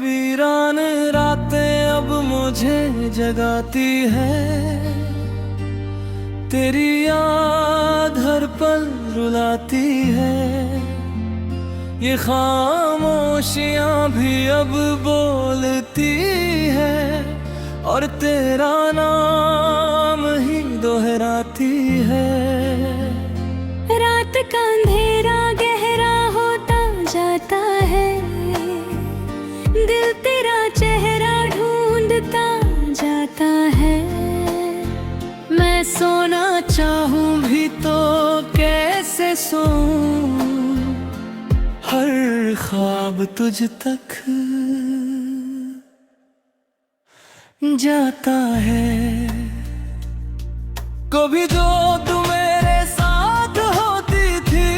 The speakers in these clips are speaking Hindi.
वीरान रातें अब मुझे जगाती है, तेरी याद हर पल रुलाती है। ये खामोशियां भी अब बोलती है और तेरा नाम ही दोहराती है। रात का अंधेरा गहरा होता जाता है, दिल तेरा चेहरा ढूंढता जाता है। मैं सोना चाहूं भी तो कैसे सोऊं, हर ख्वाब तुझ तक जाता है। कभी जो तू मेरे साथ होती थी,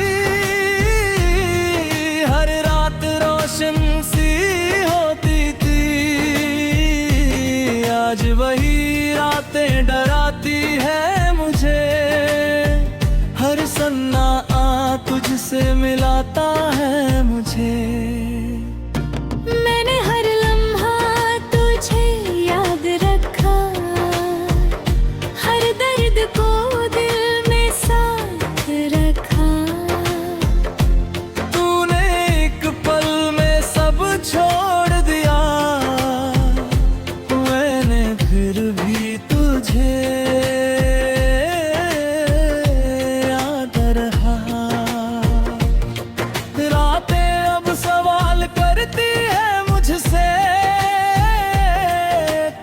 हर रात रोशन सी होती थी। आज वही रातें डराती है मुझे, हर सन्नाटा तुझसे मिलाता है मुझे। मैंने हर लम्हा तुझे याद रखा, हर दर्द को दिल में साथ रखा। तूने एक पल में सब छोड़ दिया, मैंने फिर भी तुझे याद रहा। रातें अब सवाल करती है मुझसे,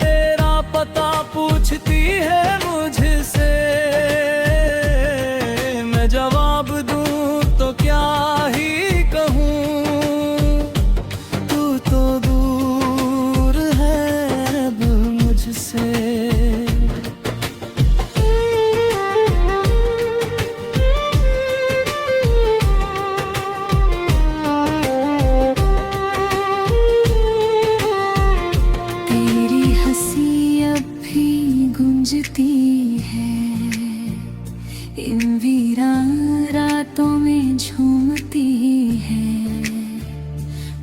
तेरा पता पूछती है मुझसे। मैं जवाब दूं तो क्या ही कहूँ, तू तो दूर है अब मुझसे। तेरी हंसी अब भी गूंजती है, इन वीरान रातों में झूमती है।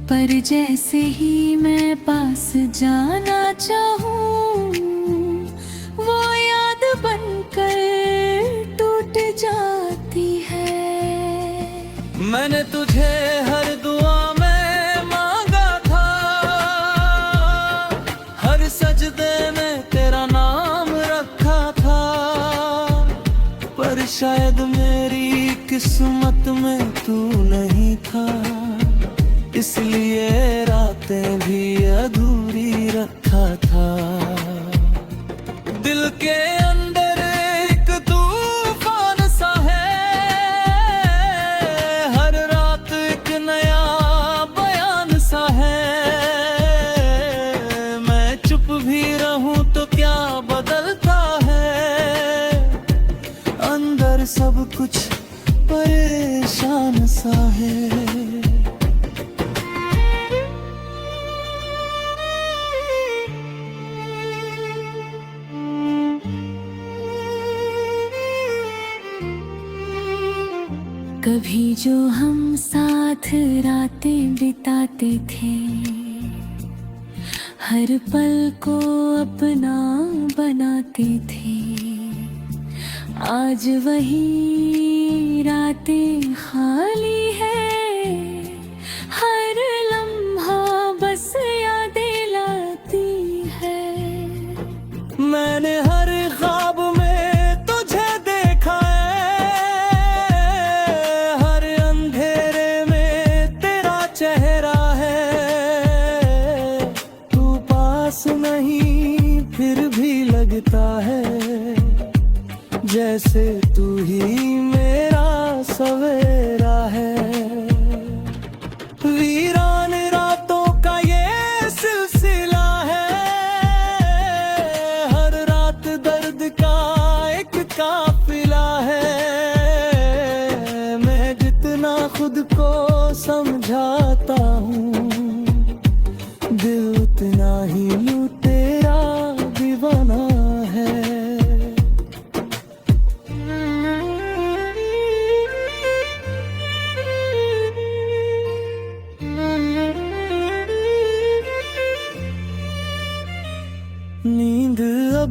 पर जैसे ही मैं पास जाना चाहूँ, वो याद बनकर टूट जाती है। मैंने तुझे हर दुआ में मांगा था, हर सजदे में तेरा नाम रखा था। पर शायद मेरी किस्मत में तू नहीं था, इसलिए रातें भी अधूरी रखा था। दिल के अंदर एक तूफान सा है, हर रात एक नया बयान सा है। मैं चुप भी रहूं तो क्या बदलता है, अंदर सब कुछ परेशान सा है। कभी जो हम साथ रातें बिताते थे, हर पल को अपना बनाते थे। आज वही रातें खाली है, हर लम्हा बस यादें लाती है। मैंने हर ख्वाब में तुझे देखा है, हर अंधेरे में तेरा चेहरा है। तू पास नहीं फिर भी लगता है, जैसे तू ही मेरा सवेरा है। वीरान रातों का ये सिलसिला है, हर रात दर्द का एक काफिला है।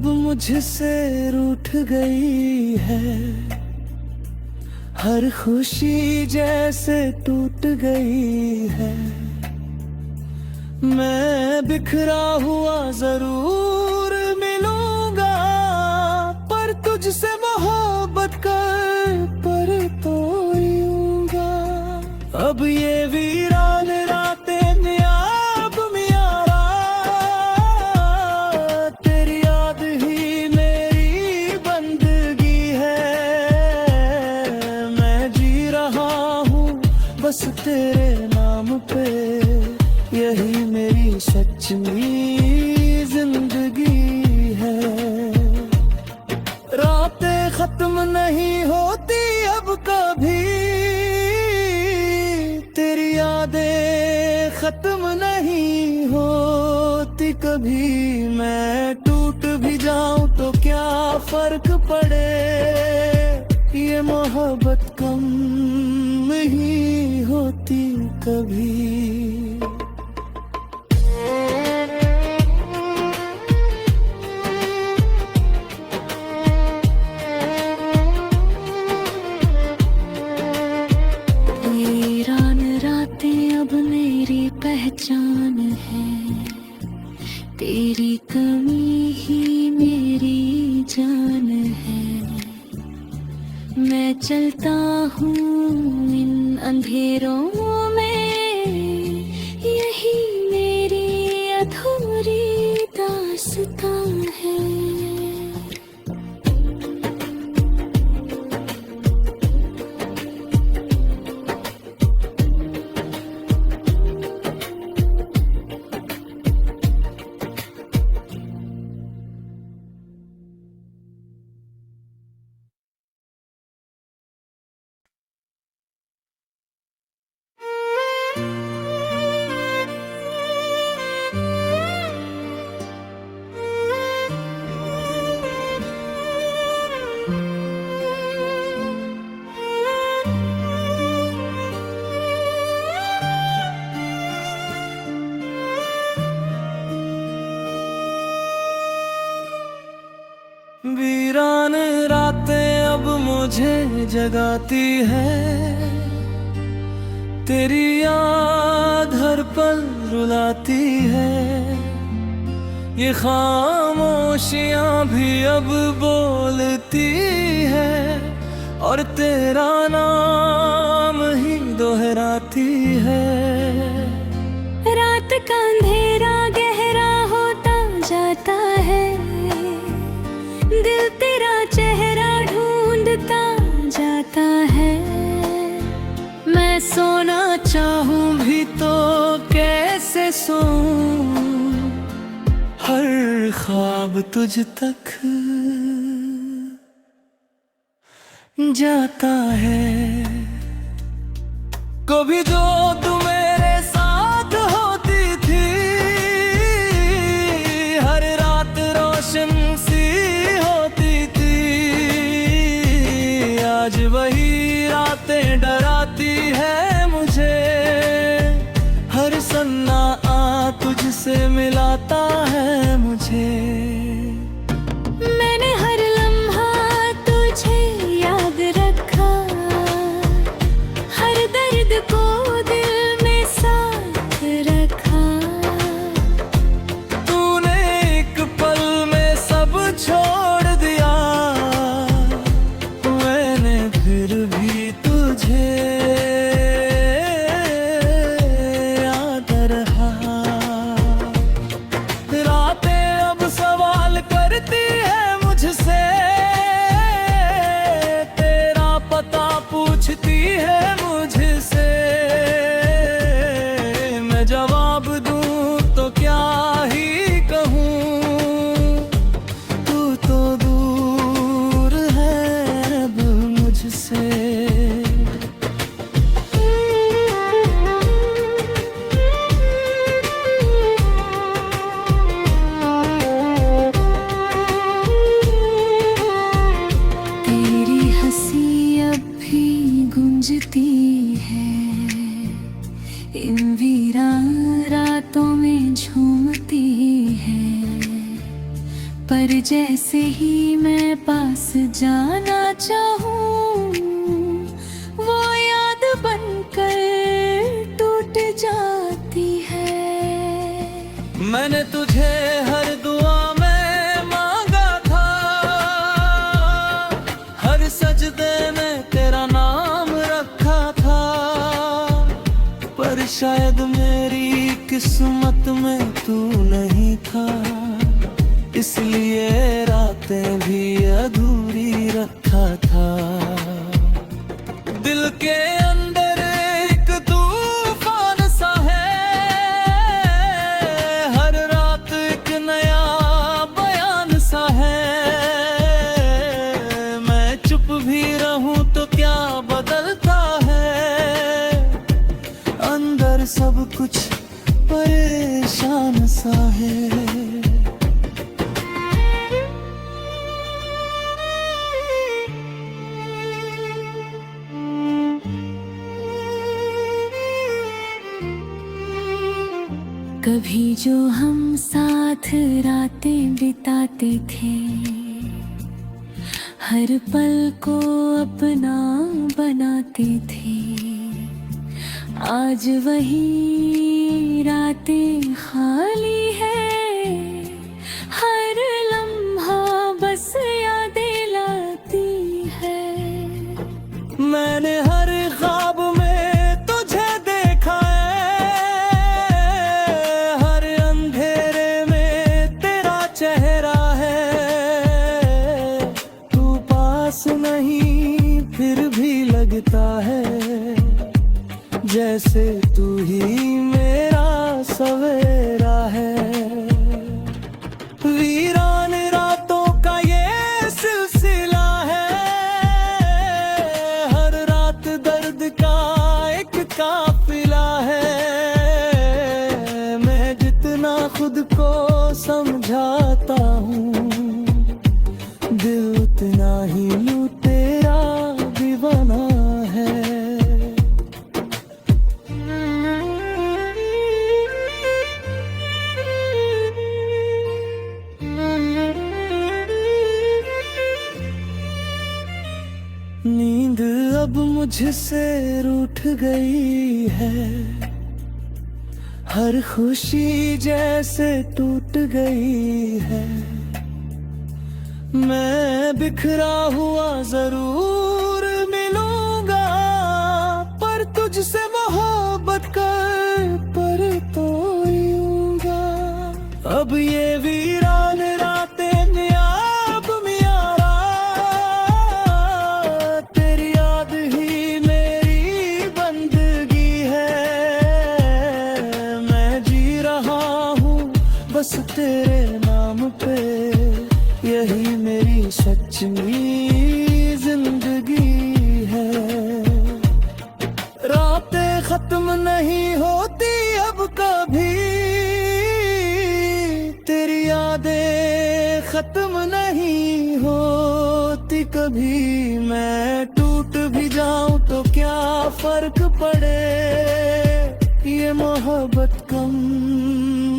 अब मुझसे रूठ गई है, हर खुशी जैसे टूट गई है। मैं बिखरा हुआ जरूर मिलूंगा, पर तुझसे मोहब्बत कर पर तो यूंगा। अब ये वीरान रातें मियाब मियारा, तेरी याद ही मेरी बंदगी है। मैं जी रहा हूँ बस तेरे नाम पे, यही मेरी सच्ची जिंदगी है। रातें खत्म नहीं होती अब कभी, तेरी यादें खत्म नहीं होती कभी। मैं टूट भी जाऊं तो क्या फर्क पड़े, ये मोहब्बत कम नहीं होती कभी। वीरान रातें अब मेरी पहचान है, तेरी कमी ही मेरी जान है। मैं चलता हूँ इन अंधेरों में, यही मेरी अधूरी दास्तां है। वीरान रातें अब मुझे जगाती है, तेरी याद हर पल रुलाती है। ये खामोशियां भी अब बोलती है, और तेरा नाम ही दोहराती है। रात का अंधेरा गहरा होता जाता है, दिल तेरा चेहरा ढूंढता जाता है। मैं सोना चाहूं भी तो कैसे सोऊं, हर ख्वाब तुझ तक जाता है। कभी जो तू मेरे साथ होती थी, हर रात रोशन सी होती थी। आज वही रातें डराती है मुझे, हर सन्नाटा तुझसे मिलाता है मुझे। मैंने हर लम्हा तुझे याद रखा, हर दर्द को दिल से ही मैं पास जाना चाहूं, वो याद बनकर टूट जाती है। मैंने तुझे हर दुआ में मांगा था, हर सजदे में तेरा नाम रखा था, पर शायद मेरी किस्मत में तू नहीं था, इसलिए रातें भी अधूरी रखा था। दिल के अंदर एक तूफान सा है, हर रात एक नया बयान सा है। मैं चुप भी रहूं तो क्या बदलता है, अंदर सब कुछ परेशान सा है। कभी जो हम साथ रातें बिताते थे, हर पल को अपना बनाते थे, आज वही रातें खाली है, हर लम्हा बस यादें लाती है। मैंने हर ख्वाब में तुझे देखा है, हर अंधेरे में तेरा चेहरा है, तू पास नहीं फिर भी लगता है, जैसे तू ही मेरा सवेरा है। वीरान रातों का ये सिलसिला है, हर रात दर्द का एक काफिला है। मैं जितना खुद को समझाता हूँ, दिल उतना ही लुटेरा भी बना है। नींद अब मुझसे रूठ गई है, हर खुशी जैसे टूट गई है। मैं बिखरा हुआ जरूर मिलूंगा, पर तुझसे मोहब्बत कर पर तो यूंगा। अब ये वीरान रातें अब मियारा, तेरी याद ही मेरी बंदगी है। मैं जी रहा हूँ बस तेरे नाम पे, यही मेरी सच्ची जिंदगी है। रातें खत्म नहीं होती अब कभी, तेरी यादें खत्म नहीं होती कभी। मैं टूट भी जाऊं तो क्या फर्क पड़े, ये मोहब्बत कम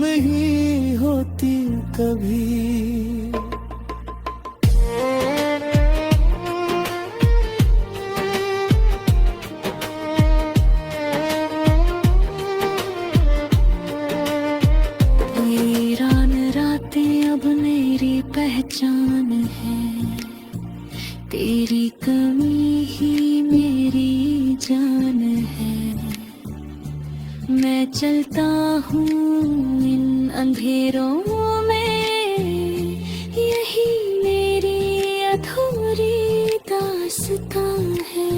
नहीं होती कभी। अब मेरी पहचान है, तेरी कमी ही मेरी जान है। मैं चलता हूँ इन अंधेरों में, यही मेरी अधूरी दास्तां है।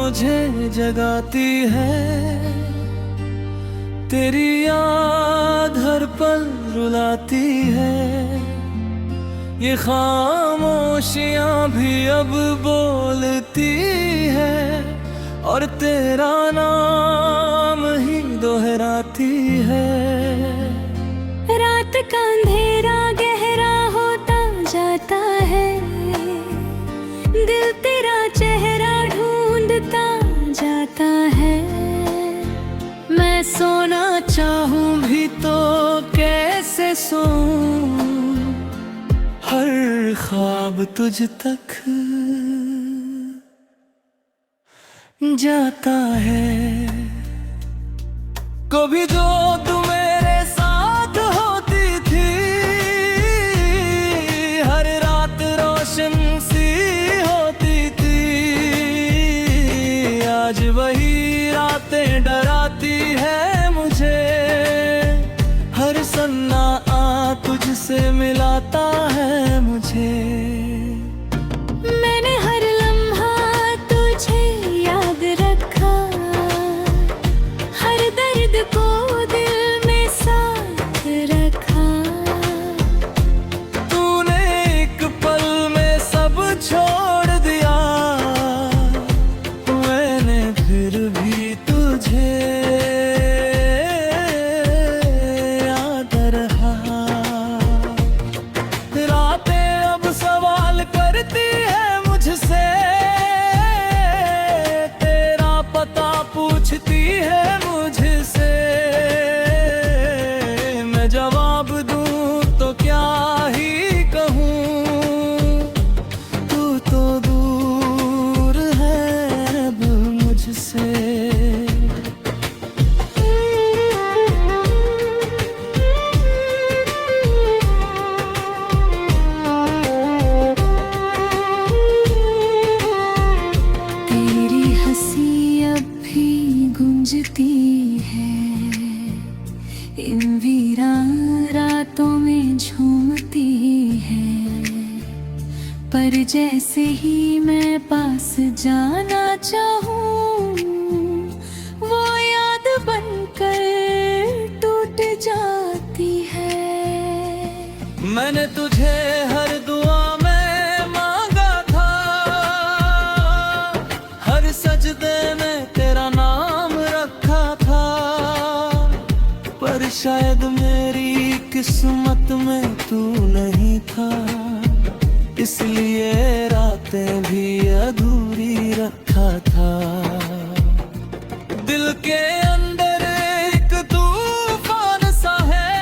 मुझे जगाती है, तेरी याद हर पल रुलाती है। ये खामोशियां भी अब बोलती है, और तेरा नाम ही दोहराती है। रात का अंधेरा गहरा होता जाता है, दिल तेरा चेहरा ढूंढता जाता है। मैं सोना चाहूं भी तो कैसे सोऊं, हर ख्वाब तुझ तक जाता है। कभी जो तू मेरे साथ होती थी, हर रात रोशन सी होती थी, आज वही रातें डराती है मुझे। हर सन्नाटा तुझसे मिलाता है मुझे। मैंने हर लम्हा तुझे याद रखा, हर दर्द को दिल में साथ रखा। तूने एक पल में सब छोड़ दिया, मैंने फिर भी तुझे याद रहा। रातें अब सवाल करती है मुझसे, तेरा पता पूछती है मुझसे। मैं जवाब दूं तो क्या ही कहूँ, तू तो दूर है अब मुझसे। तेरी हंसी अब भी गूंजती है, इन वीरान रातों में झूमती है। पर जैसे ही मैं पास जाना चाहूँ, वो याद बनकर टूट जाती है। मैंने तुझे हर दुआ में मांगा था, हर सजदे में तेरा नाम रखा था। पर शायद मेरी किस्मत में तू नहीं था, इसलिए रातें भी अधूरी रखा था। दिल के अंदर एक तूफान सा है,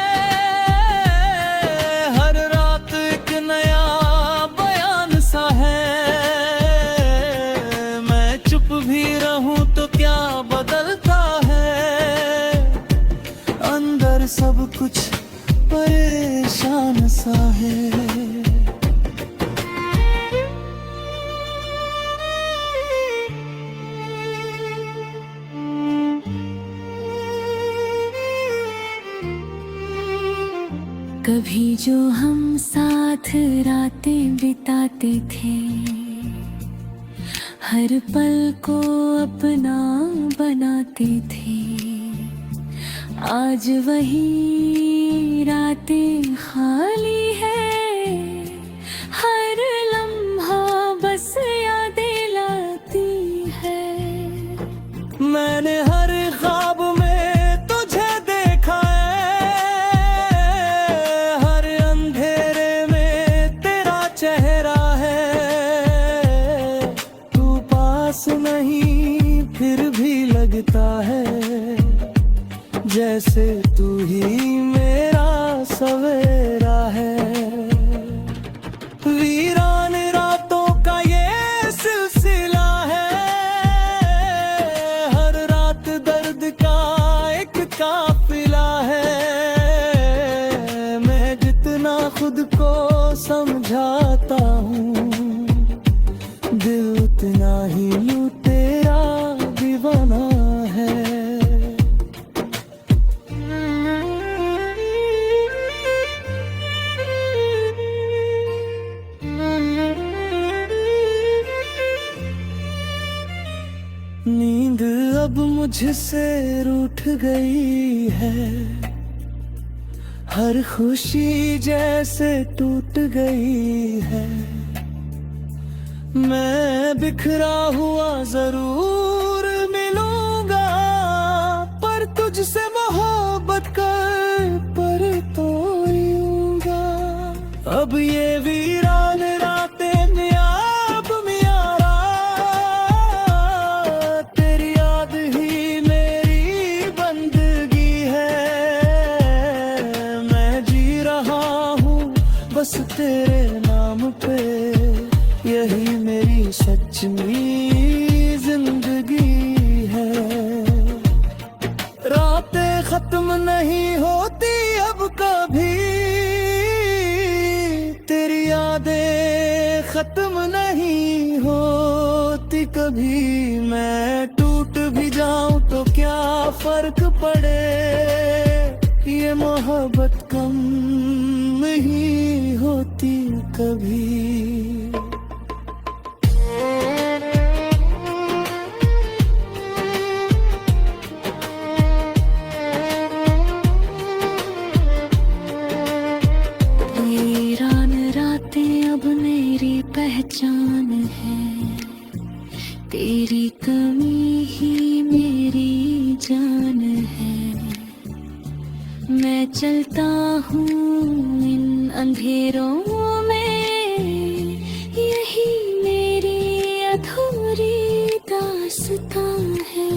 हर रात एक नया बयान सा है। मैं चुप भी रहूं तो क्या बदलता है, अंदर सब कुछ परेशान सा है। कभी जो हम साथ रातें बिताते थे, हर पल को अपना बनाते थे। आज वही रातें खाली है, हर लम्हा बस यादें लाती है। मैंने हर ख्वाब में तुझे देखा है, हर अंधेरे में तेरा चेहरा है। तू पास नहीं फिर भी लगता है, जैसे तू ही मेरा सवेरा है। वीरान रातों का ये सिलसिला है, हर रात दर्द का एक काफिला है। मैं जितना खुद को समझाता हूँ, दिल उतना ही यूं तेरा दीवाना है। मुझसे रूठ गई है, हर खुशी जैसे टूट गई है। मैं बिखरा हुआ जरूर मिलूंगा, पर तुझसे मोहब्बत कर पर तो यूंगा। अब ये वीरान रातें मियाब मियारा, तेरी याद ही मेरी बंदगी है। मैं जी रहा हूँ बस तेरे नाम पे, यही मेरी सच्ची जिंदगी है। रातें खत्म नहीं होती अब कभी, तेरी यादें खत्म नहीं होती कभी। मैं टूट भी जाऊं तो क्या फर्क पड़े, ये मोहब्बत कम नहीं होती कभी। पहचान है, तेरी कमी ही मेरी जान है। मैं चलता हूँ इन अंधेरों में, यही मेरी अधूरी दास्तां है।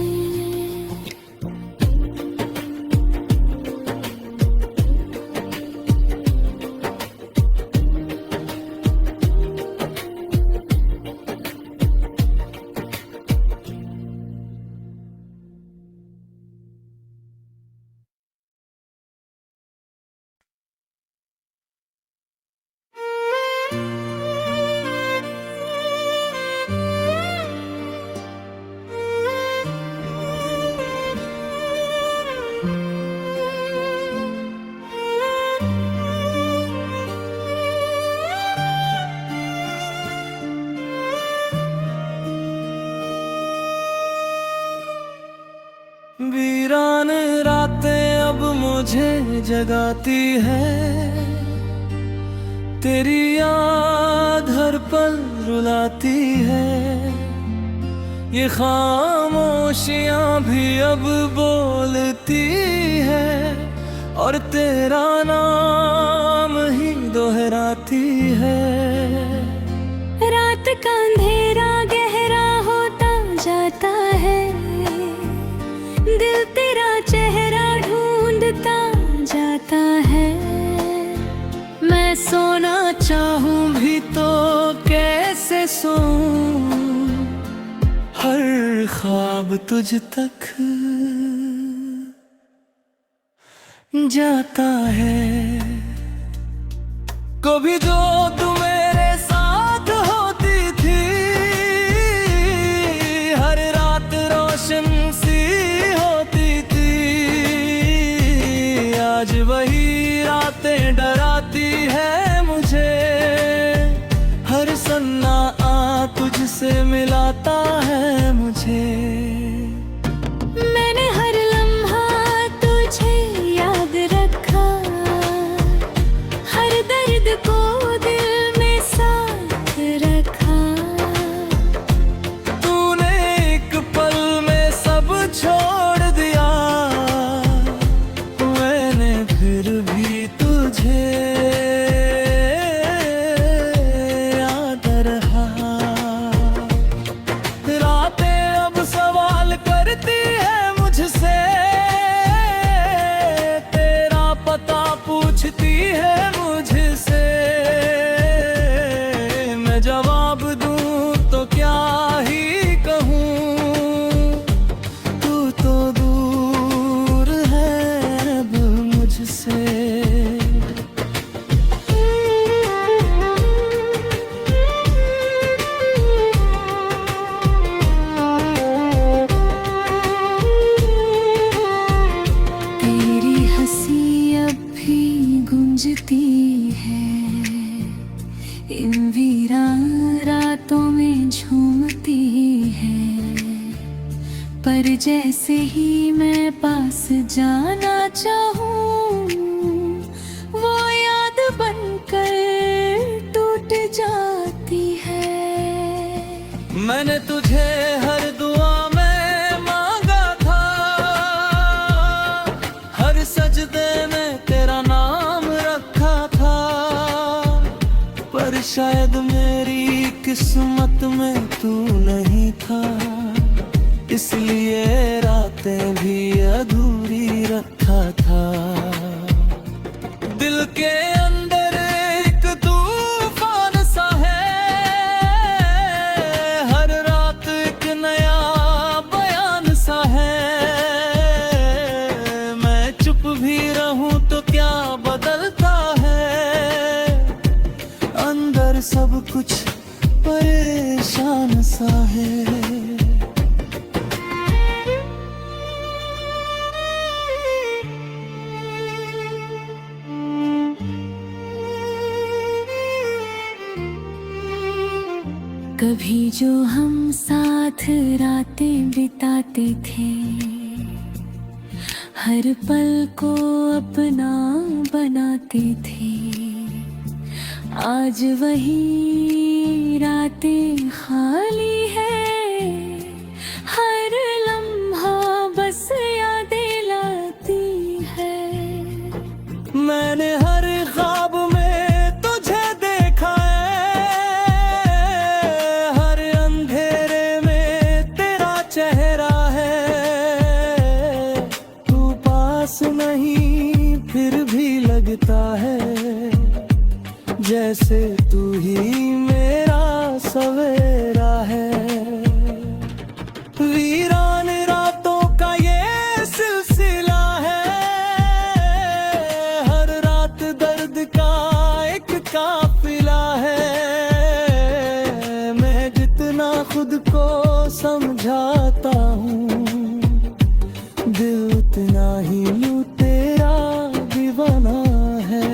वीरान रातें अब मुझे जगाती है, तेरी याद हर पल रुलाती है। ये खामोशियां भी अब बोलती है, और तेरा नाम ही दोहराती है। रात का अंधेरा गहरा होता जाता है, दिल तेरा चेहरा ढूंढता जाता है। मैं सोना चाहूं भी तो कैसे सोऊं, हर ख्वाब तुझ तक जाता है। कभी जो तू मेरे साथ होती थी, हर रात रोशन सी होती थी। आज वही रातें डराती है मुझे, हर सन्नाटा तुझसे मिलाता है मुझे। मैंने हर लम्हा तुझे याद रखा, हर दर्द को दिल में साथ रखा। तूने एक पल में सब छोड़ दिया, मैंने फिर भी तुझे याद रहा। रातें अब सवाल करती है मुझसे, तेरा पता पूछती है मुझसे। मैं जवाब दूं तो क्या ही कहूँ, तू तो दूर है अब मुझसे। तेरी हंसी अब भी गूंजती है, इन वीरान रातों में झूमती है। पर जैसे ही मैं पास जाना चाहूं वो याद बनकर टूट जाती है। मैंने तुझे हर दुआ में मांगा था, हर सजदे में तेरा नाम रखा था, पर शायद मेरी किस्मत में तू नहीं था, इसलिए रातें भी अधूरी रखा था। दिल के अंदर एक तूफान सा है, हर रात एक नया बयान सा है। मैं चुप भी रहूं तो क्या बदलता है, अंदर सब कुछ परेशान सा है। कभी जो हम साथ रातें बिताते थे, हर पल को अपना बनाते थे, आज वही रातें खाली है, हर लम्हा बस यादें लाती है। मैंने हर ख्वाब में तुझे देखा है, हर अंधेरे में तेरा चेहरा है, तू पास नहीं फिर भी लगता है, जैसे तू ही मेरा सवेरा है। वीरान रातों का ये सिलसिला है, हर रात दर्द का एक काफिला है। मैं जितना खुद को समझाता हूँ, दिल उतना ही यूं तेरा दीवाना है।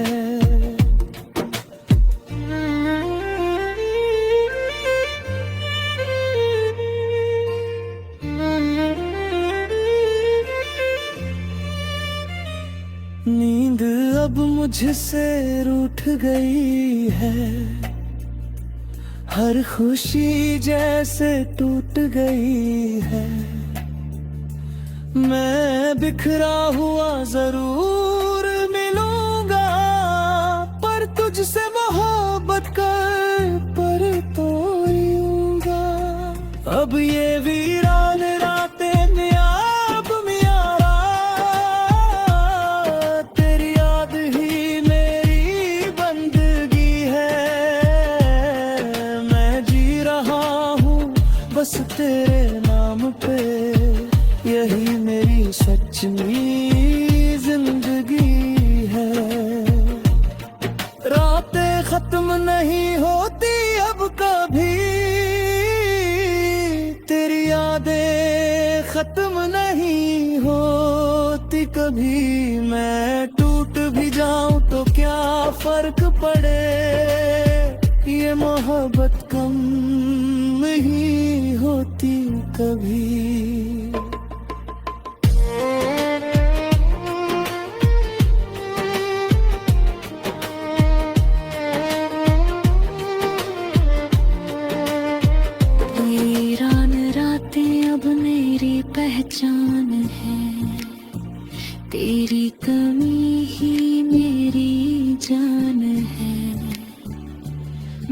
नींद अब मुझसे रूठ गई है, हर खुशी जैसे टूट गई है। मैं बिखरा हुआ जरूर मिलूंगा, पर तुझसे मोहब्बत कर पर तोड़ूंगा। अब ये वीरान रातें अब मियारा, तेरी याद ही मेरी बंदगी है। मैं जी रहा हूँ बस तेरे नाम पे, यही मेरी सच्ची जिंदगी है। रातें खत्म नहीं होती अब कभी, तेरी यादें खत्म नहीं होती कभी। मैं टूट भी जाऊं तो क्या फर्क पड़े, ये मोहब्बत कम नहीं होती कभी। पहचान है, तेरी कमी ही मेरी जान है।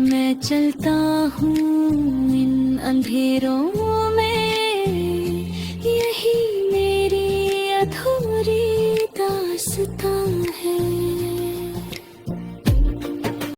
मैं चलता हूँ इन अंधेरों में, यही मेरी अधूरी दास्तां है।